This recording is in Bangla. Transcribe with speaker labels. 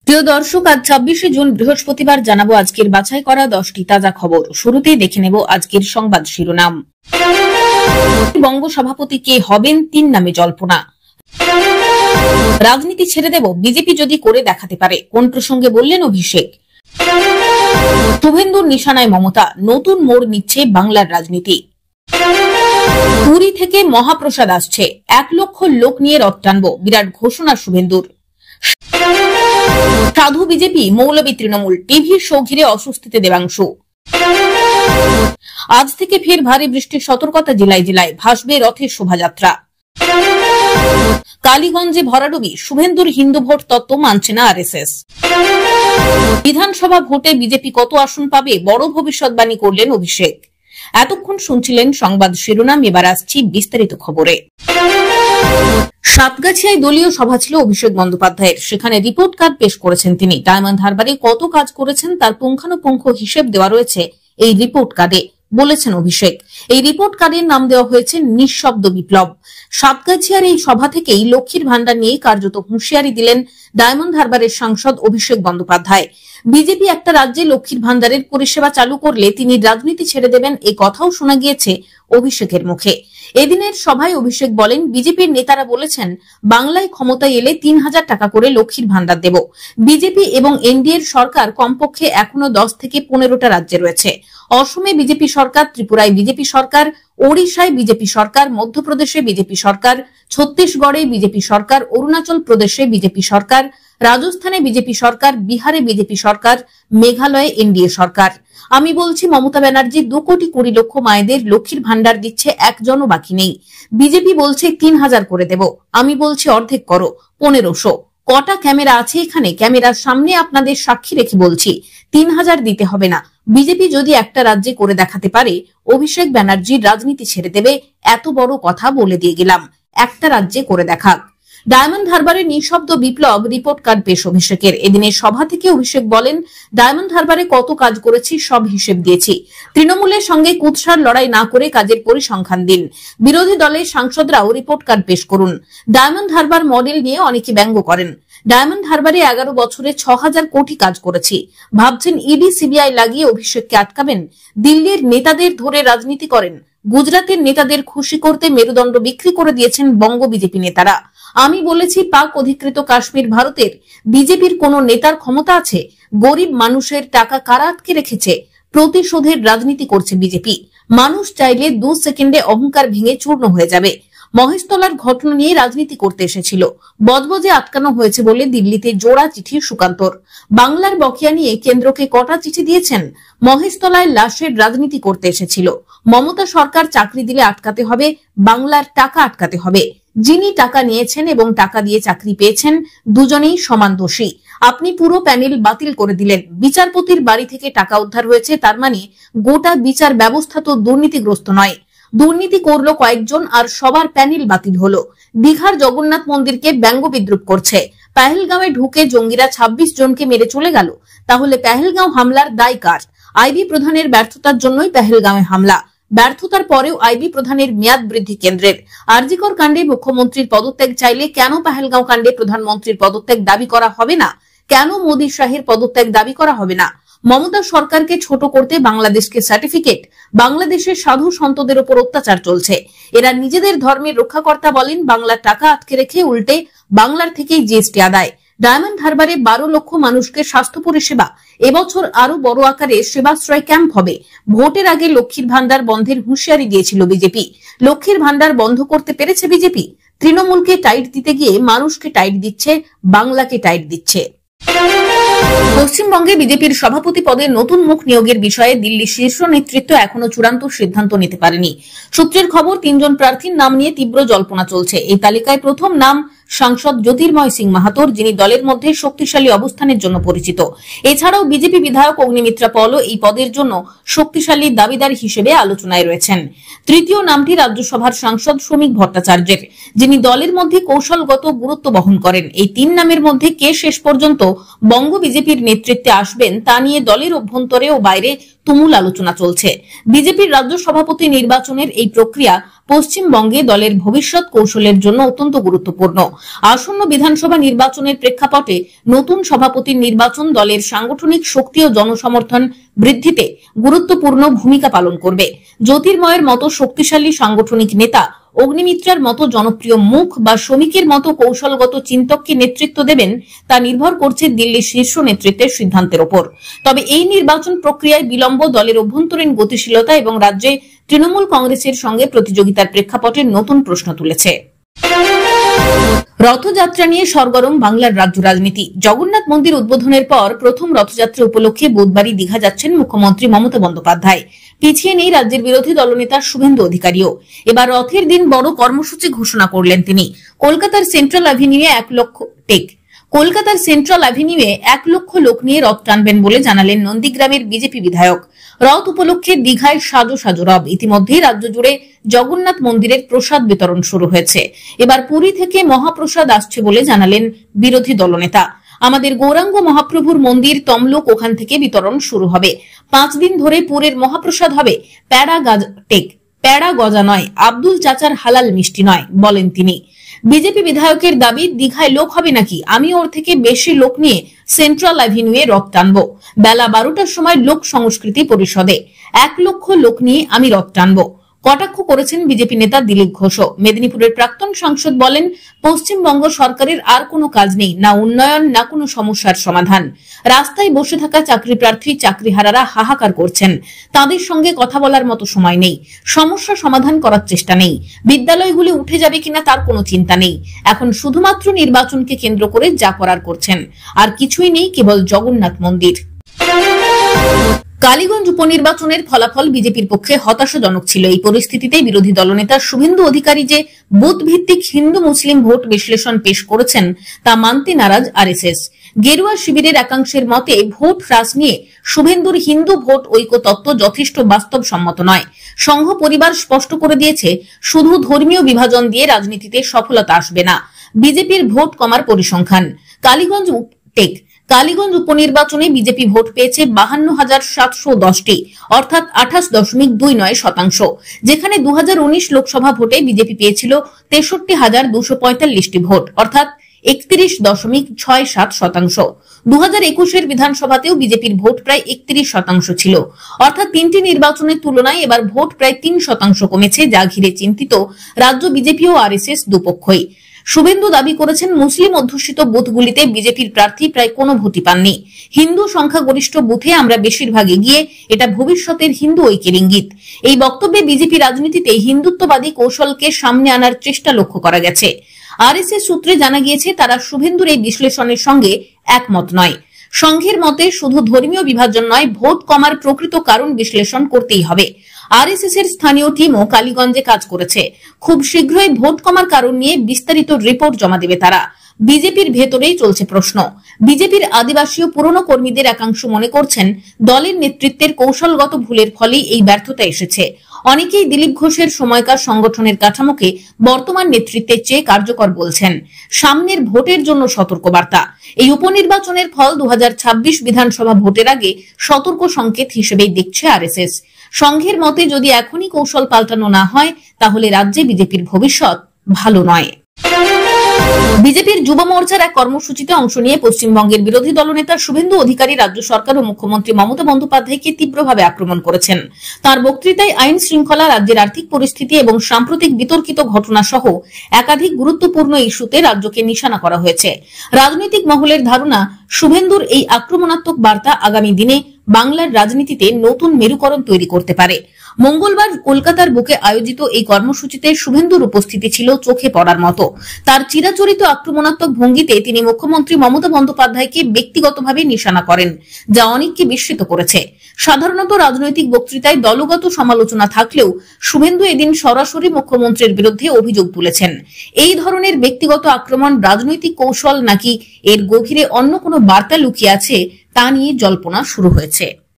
Speaker 1: প্রিয় দর্শক, আজ ২৬শে জুন বৃহস্পতিবার জানাবো আজকের বাছাই করা ১০টি তাজা খবর। শুরুতেই দেখে নেব আজকের সংবাদ শিরোনাম। বঙ্গ সভাপতি কে হবেন, ৩ নামে জল্পনা। রাজনীতি ছেড়ে দেব, বিজেপি যদি করে দেখাতে পারে, কোন প্রসঙ্গে বললেন অভিষেক। শুভেন্দুর নিশানায় মমতা, নতুন মোড় নিচ্ছে বাংলার রাজনীতি। পুরী থেকে মহাপ্রসাদ আসছে, ১ লক্ষ লোক নিয়ে রথ টানব, বিরাট ঘোষণা শুভেন্দুর। সাধু বিজেপি, মৌলবী তৃণমূল, টিভির শো ঘিরে অস্বস্তিতে দেবাংশু। আজ থেকে ফের ভারী বৃষ্টির সতর্কতা জেলায় জেলায়, ভাসবে রথের শোভাযাত্রা। কালীগঞ্জে ভরাডুবি, শুভেন্দুর হিন্দু ভোট তত্ত্ব মানছে না আরএসএস। বিধানসভা ভোটে বিজেপি কত আসন পাবে, বড় ভবিষ্যৎবাণী করলেন অভিষেক। এতক্ষণ শুনছিলেন সংবাদ শিরোনাম, এবার আসছি বিস্তারিত খবরে। সাতগাছিয়ায় দলীয় সভা ছিল অভিষেক বন্দ্যোপাধ্যায়ের, সেখানে রিপোর্ট কার্ড পেশ করেছেন তিনি। ডায়মন্ড হারবারে কত কাজ করেছেন তার পুঙ্খানুপুঙ্খ হিসেব দেওয়া রয়েছে এই রিপোর্ট কার্ডে, বলেছেন অভিষেক। এই রিপোর্ট কার্ডের নাম দেওয়া হয়েছে নিঃশব্দ বিপ্লব। সাতগাছিয়ার এই সভা থেকেই লক্ষ্মীর ভান্ডার নিয়ে কার্যত হুঁশিয়ারি দিলেন ডায়মন্ড হারবারের সাংসদ অভিষেক বন্দ্যোপাধ্যায়। বিজেপি একটা রাজ্যে লক্ষ্মীর ভান্ডারের পরিষেবা চালু করলে তিনি রাজনীতি ছেড়ে দেবেন, এই কথাও শোনা গিয়েছে অভিষেকের মুখে। এদিনের সভায় অভিষেক বলেন, বিজেপির নেতারা বলেছেন বাংলায় ক্ষমতায় এলে ৩,০০০ টাকা করে লক্ষ্মীর ভান্ডার দেব। বিজেপি এবং এনডিএর সরকার কমপক্ষে এখনো 10 থেকে 15টা রাজ্যে রয়েছে। অসমে বিজেপি সরকার, ত্রিপুরায় বিজেপি সরকার, ওড়িশায় বিজেপি সরকার, মধ্যপ্রদেশে বিজেপি সরকার, ছত্তিশগড়ে বিজেপি সরকার, অরুণাচল প্রদেশে বিজেপি সরকার, রাজস্থানে বিজেপি সরকার, বিহারে বিজেপি সরকার, মেঘালয়ে এনডিএ সরকার। আমি বলছি, মমতা ব্যানার্জি 2,20,00,000 মায়েদের লক্ষ্মীর ভান্ডার দিচ্ছে, একজনও বাকি নেই। বিজেপি বলছে 3,000 করে দেব, আমি বলছি অর্ধেক করো, 1500। কটা ক্যামেরা আছে এখানে, ক্যামেরার সামনে আপনাদের সাক্ষী রেখে বলছি 3,000 দিতে হবে না। বিজেপি যদি একটা রাজ্যে করে দেখাতে পারে, অভিষেক ব্যানার্জির রাজনীতি ছেড়ে দেবে, এত বড় কথা বলে দিয়ে গেলাম, একটা রাজ্যে করে দেখাক। ডায়মন্ড হারবারে নিঃশব্দ বিপ্লব, রিপোর্ট কার্ড পেশ অভিষেকের। এদিনের সভা থেকে অভিষেক বলেন, ডায়মন্ড হারবারে কত কাজ করেছি সব হিসেব দিয়েছি। তৃণমূলের সঙ্গে কুৎসার লড়াই না করে কাজের পরিসংখ্যান দিন। বিরোধী দলের সাংসদরাও রিপোর্ট কার্ড পেশ করুন। ডায়মন্ড হারবার মডেল নিয়ে অনেকে ব্যঙ্গ করেন। ডায়মন্ড হারবারে 11 বছরে 6,000 কোটি কাজ করেছি। ভাবছেন ইডি সিবিআই লাগিয়ে অভিষেককে আটকাবেন? দিল্লির নেতাদের ধরে রাজনীতি করেন, গুজরাটের নেতাদের খুশি করতে মেরুদণ্ড বিক্রি করে দিয়েছেন বঙ্গ বিজেপি নেতারা। আমি বলেছি, পাক অধিকৃত কাশ্মীর ভারতের। বিজেপির কোন নেতার ক্ষমতা আছে? গরিব মানুষের টাকা কারা আটকে রেখেছে? প্রতিশোধের রাজনীতি করছে বিজেপি। মানুষ চাইলে 2 সেকেন্ডে অহংকার ভেঙে চূর্ণ হয়ে যাবে। মহেশতলার ঘটনা নিয়ে রাজনীতি করতে এসেছিল, বজবজে আটকানো হয়েছে বলে দিল্লিতে জোড়া চিঠি সুকান্তর। বাংলার বকেয়া নিয়ে কেন্দ্রকে কটা চিঠি দিয়েছেন? মহেশতলায় লাশের রাজনীতি করতে এসেছিল। মমতা সরকার চাকরি দিলে আটকাতে হবে, বাংলার টাকা আটকাতে হবে। যিনি টাকা নিয়েছেন এবং টাকা দিয়ে চাকরি পেয়েছেন, দুজনেই সমান দোষী। আপনি পুরো প্যানেল বাতিল করে দিলেন। বিচারপতির বাড়ি থেকে টাকা উদ্ধার হয়েছে, তার মানে গোটা বিচার ব্যবস্থা তো দুর্নীতিগ্রস্ত নয়। দুর্নীতি করলো কয়েকজন আর সবার প্যানেল বাতিল হলো। দীঘার জগন্নাথ মন্দিরকে ব্যঙ্গ বিদ্রুপ করছে। পেহেলগাঁওয়ে ঢুকে জঙ্গিরা 26 জনকে মেরে চলে গেল, তাহলে পেহেলগাঁও হামলার দায় কার? আইবি প্রধানের ব্যর্থতার জন্যই পেহেলগাঁওয়ে হামলা। ব্যর্থতার পরেও আইবি প্রধানের মেয়াদ বৃদ্ধি কেন্দ্রের। আরজিকর কাণ্ডে মুখ্যমন্ত্রীর পদত্যাগ চাইলে কেন পেহেলগাঁও কাণ্ডে প্রধানমন্ত্রীর পদত্যাগ দাবি করা হবে না? কেন মোদী শাহের পদত্যাগ দাবি করা হবে না? মমতা সরকারকে ছোট করতে বাংলাদেশকে সার্টিফিকেট। বাংলাদেশের সাধু সন্তদের উপর অত্যাচার চলছে। এরা নিজেদের ধর্মের রক্ষাকর্তা বলেন, বাংলার টাকা আটকে রেখে উল্টে বাংলার থেকেই জিএসটি আদায়। ডায়মন্ড হারবারে 12 লক্ষ মানুষকে স্বাস্থ্য পরিষেবা। এবছর আরো বড় আকারে সেবাশ্রয় ক্যাম্প হবে। ভোটের আগে লক্ষ্মীর ভান্ডার বন্ধের হুঁশিয়ারি দিয়েছিল বিজেপি। লক্ষ্মীর ভান্ডার বন্ধ করতে পেরেছে বিজেপি? তৃণমূলকে টাইট দিতে গিয়ে মানুষকে টাইট দিচ্ছে, বাংলাকে টাইট দিচ্ছে। পশ্চিমবঙ্গে বিজেপির সভাপতি পদে নতুন মুখ নিয়োগের বিষয়ে দিল্লি শীর্ষ নেতৃত্ব এখনো চূড়ান্ত সিদ্ধান্ত নিতে পারেনি। সূত্রের খবর, 3 জন প্রার্থীর নাম নিয়ে তীব্র জল্পনা চলছে। এই তালিকায় প্রথম নাম সাংসদ জ্যোতির্ময় সিং মাহাতোর, যিনি দলের মধ্যে শক্তিশালী অবস্থানের জন্য পরিচিত। এছাড়াও বিজেপি বিধায়ক অগ্নিমিত্রা পলও এই পদের জন্য শক্তিশালী দাবিদার হিসেবে আলোচনায় রয়েছেন। তৃতীয় নামটি রাজ্যসভার সাংসদ শ্রমিক ভট্টাচার্যের, যিনি দলের মধ্যে কৌশলগত গুরুত্ব বহন করেন। এই 3 নামের মধ্যে কে শেষ পর্যন্ত বঙ্গ বিজেপির নেতৃত্বে আসবেন তা নিয়ে দলের অভ্যন্তরে ও বাইরে তুমুল আলোচনা চলছে। বিজেপির রাজ্য সভাপতি নির্বাচনের এই প্রক্রিয়া পশ্চিমবঙ্গে দলের ভবিষ্যৎ কৌশলের জন্য অত্যন্ত গুরুত্বপূর্ণ। আসন্ন বিধানসভা নির্বাচনের প্রেক্ষাপটে নতুন সভাপতির নির্বাচন দলের সাংগঠনিক শক্তি ও জনসমর্থন বৃদ্ধিতে গুরুত্বপূর্ণ ভূমিকা পালন করবে। জ্যোতির্ময়ের মতো শক্তিশালী সাংগঠনিক নেতা, অগ্নিমিত্রার মতো জনপ্রিয় মুখ বা শ্রমিকের মতো কৌশলগত চিন্তককে নেতৃত্ব দেবেন তা নির্ভর করছে দিল্লির শীর্ষ নেতৃত্বের সিদ্ধান্তের ওপর। তবে এই নির্বাচন প্রক্রিয়ায় বিলম্ব দলের অভ্যন্তরীণ গতিশীলতা এবং রাজ্যে তৃণমূল কংগ্রেসের সঙ্গে প্রতিযোগিতার প্রেক্ষাপটে নতুন প্রশ্ন তুলেছে। রথযাত্রা নিয়ে সরগরম বাংলার রাজ্য রাজনীতি। জগন্নাথ মন্দির উদ্বোধনের পর প্রথম রথযাত্রা উপলক্ষে বুধবারই দীঘা যাচ্ছেন মুখ্যমন্ত্রী মমতা বন্দ্যোপাধ্যায়। পিছিয়ে নেই রাজ্যের বিরোধী দলনেতা শুভেন্দু অধিকারীও। এবার রথের দিন বড় কর্মসূচি ঘোষণা করলেন তিনি। কলকাতার সেন্ট্রাল অ্যাভিনিউয়ে 1 লক্ষ লোক নিয়ে রথ টানবেন বলে জানালেন নন্দীগ্রামের বিজেপি বিধায়ক। রথ উপলক্ষে দীঘায় সাজো সাজো রব। ইতিমধ্যেই রাজ্য জুড়ে জগন্নাথ মন্দিরের প্রসাদ বিতরণ শুরু হয়েছে। এবার পুরী থেকে মহাপ্রসাদ আসছে বলে জানালেন বিরোধী দলনেতা। আমাদের গৌরাঙ্গ মহাপ্রভুর মন্দির তমলুক, ওখান থেকে বিতরণ শুরু হবে। 5 দিন ধরে পুরের মহাপ্রসাদ হবে। প্যাড়া গজা নয়, আব্দুল চাচার হালাল মিষ্টি নয়, বলেন তিনি। বিজেপি বিধায়কের দাবি, দীঘায় লোক হবে নাকি, আমি ওর থেকে বেশি লোক নিয়ে সেন্ট্রাল অ্যাভিনিউয়ে রথ টানবো। বেলা 12টার সময় লোক সংস্কৃতি পরিষদে 1 লক্ষ লোক নিয়ে আমি রথ টানবো। কটাক্ষ করেছেন বিজেপি নেতা দিলীপ ঘোষও। মেদিনীপুরের প্রাক্তন সাংসদ বলেন, পশ্চিমবঙ্গ সরকারের আর কোনো কাজ নেই, না উন্নয়ন, না কোনো সমস্যার সমাধান। রাস্তায় বসে থাকা চাকরি প্রার্থী, চাকরিহারারা হাহাকার করছেন। তাদের সঙ্গে কথা বলার মতো সময় নেই। সমস্যা সমাধান করার চেষ্টা নেই। বিদ্যালয়গুলি উঠে যাবে কিনা তার কোনো চিন্তা নেই। এখন শুধুমাত্র নির্বাচনকে কেন্দ্র করে যা করার করছেন। আর কিছুই নেই, কেবল জগন্নাথ মন্দির। কালীগঞ্জ উপনির্বাচনের ফলাফল বিজেপির পক্ষে হতাশাজনক ছিল। এই পরিস্থিতিতে বিরোধী দলনেতা শুভেন্দু অধিকারী যে বুথ ভিত্তিক হিন্দু মুসলিম ভোট বিশ্লেষণ পেশ করেছেন তা মানতে নারাজ আরএসএস। গেরুয়া শিবিরের একাংশের মতে ভোট হ্রাস নিয়ে শুভেন্দুর হিন্দু ভোট ঐক্য তত্ত্ব যথেষ্ট বাস্তবসম্মত নয়। সংঘ পরিবার স্পষ্ট করে দিয়েছে, শুধু ধর্মীয় বিভাজন দিয়ে রাজনীতিতে সফলতা আসবে না। বিজেপির ভোট কমার পরিসংখ্যান। কালীগঞ্জ উপনির্বাচনে বিজেপি ভোট পেয়েছে 52,710টি, অর্থাৎ 28.29%, যেখানে 2019 লোকসভা ভোটে বিজেপি পেয়েছিল 63,245টি ভোট, অর্থাৎ 31.67%। 2021 বিধানসভাতেও বিজেপির ভোট প্রায় 31% ছিল, অর্থাৎ 3টি নির্বাচনের তুলনায় এবার ভোট প্রায় 3% কমেছে, যা ঘিরে চিন্তিত রাজ্য বিজেপি ও আরএসএস দুপক্ষই। শুভেন্দু দাবি করেছেন, মুসলিম অধ্যুষিত বুথগুলিতে বিজেপির প্রার্থী প্রায় কোনো ভোটই পাননি। হিন্দু সংখ্যাগরিষ্ঠ বুথে আমরা বেশিরভাগ এগিয়ে, এটা ভবিষ্যতের হিন্দু ঐক্যের ইঙ্গিত। এই বক্তব্যে বিজেপি রাজনীতিতে হিন্দুত্ববাদী কৌশলকে সামনে আনার চেষ্টা লক্ষ্য করা গেছে। আরএসএস সূত্রে জানা গিয়েছে, তারা শুভেন্দুর এই বিশ্লেষণের সঙ্গে একমত নয়। সংঘের মতে শুধু ধর্মীয় বিভাজন নয়, ভোট কমার প্রকৃত কারণ বিশ্লেষণ করতেই হবে। আরএসএস এর স্থানীয় টিমও কালীগঞ্জে কাজ করেছে। খুব শীঘ্রই ভোট কমার কারণ নিয়ে বিস্তারিত রিপোর্ট জমা দেবে তারা। বিজেপির ভেতরেই চলছে প্রশ্ন। বিজেপির আদিবাসী ও পুরনো কর্মীদের একাংশ মনে করছেন, দলের নেতৃত্বের কৌশলগত ভুলের ফলেই এই ব্যর্থতা এসেছে। অনেকেই দিলীপ ঘোষের সময়কার সংগঠনের কাঠামোকে বর্তমান নেতৃত্বের চেয়ে কার্যকর বলছেন। সামনের ভোটের জন্য সতর্কবার্তা। এই উপনির্বাচনের ফল 2026 বিধানসভা ভোটের আগে সতর্ক সংকেত হিসেবেই দেখছে আরএসএস। সংঘের মতে যদি এখনই কৌশল পাল্টানো না হয়, তাহলে রাজ্যে বিজেপির ভবিষ্যৎ ভালো নয়। বিজেপির যুব মোর্চার এক কর্মসূচিতে অংশ নিয়ে পশ্চিমবঙ্গের বিরোধী দলনেতা শুভেন্দু অধিকারী রাজ্য সরকার ও মুখ্যমন্ত্রী মমতা বন্দ্যোপাধ্যায়কে তীব্রভাবে আক্রমণ করেছেন। তার বক্তৃতায় আইন শৃঙ্খলা, রাজ্যের আর্থিক পরিস্থিতি এবং সাম্প্রতিক বিতর্কিত ঘটনা সহ একাধিক গুরুত্বপূর্ণ ইস্যুতে রাজ্যকে নিশানা করা হয়েছে। রাজনৈতিক মহলের ধারণা, শুভেন্দুর এই আক্রমণাত্মক বার্তা আগামী দিনে বাংলার রাজনীতিতে নতুন মেরুকরণ তৈরি করতে পারে। মঙ্গলবার কলকাতার বুকে আয়োজিত এই কর্মসূচিতে শুভেন্দুর উপস্থিতি ছিল চোখে পড়ার মতো। তার চিরাচরিত আক্রমণাত্মক ভঙ্গিতে তিনি মুখ্যমন্ত্রী মমতা বন্দ্যোপাধ্যায়কে ব্যক্তিগতভাবে নিশানা করেন, যা অনেককে বিস্মিত করেছে। সাধারণত রাজনৈতিক বক্তৃতায় দলগত সমালোচনা থাকলেও শুভেন্দু এদিন সরাসরি মুখ্যমন্ত্রীর বিরুদ্ধে অভিযোগ তুলেছেন। এই ধরনের ব্যক্তিগত আক্রমণ রাজনৈতিক কৌশল নাকি এর গভীরে অন্য কোনো বার্তা লুকিয়ে আছে, তা নিয়ে জল্পনা শুরু হয়েছে।